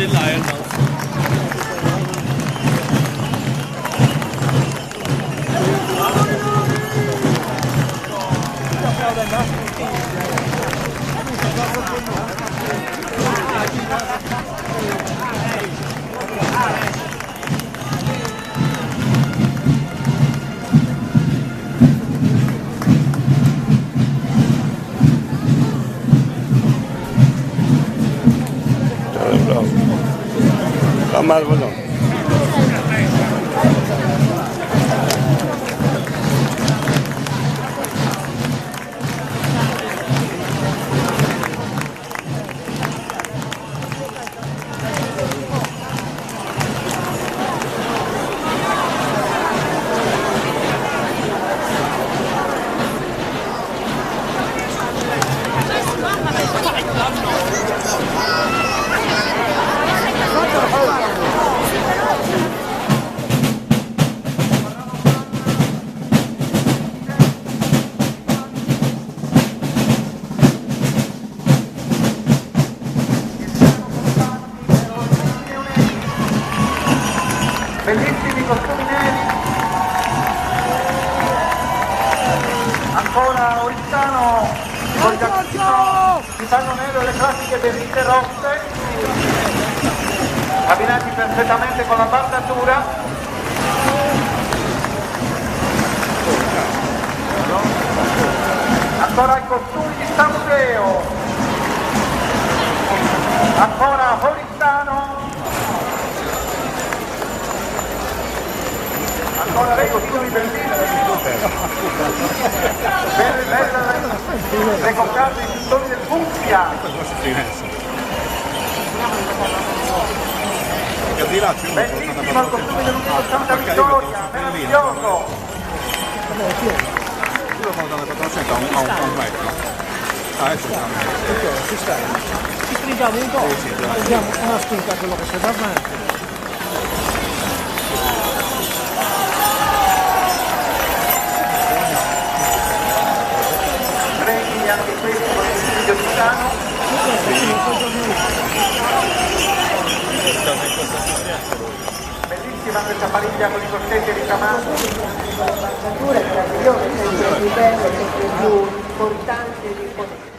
stilla här någonstans. Más bueno. Bellissimi costumi neri, ancora Oristano con giacchino di panno nero e le classiche berrite rosse, abbinati perfettamente con la bandatura. Ancora i costumi di San Museo, ancora Oristano, ancora dei costumi bellissimi, le coccate i costumi del Fucsia, bellissimo il costume dell'Unico Santa Vittoria, meraviglioso. Io quando hanno 400 a un metro. Adesso ci stringiamo un po', prendiamo una spinta a quello che c'è davanti. Premi anche questi con il studio di Milano. Bellissima questa famiglia con i corsetti ricamati. La spazzatura è meravigliosa, sempre più bella, sempre più importante di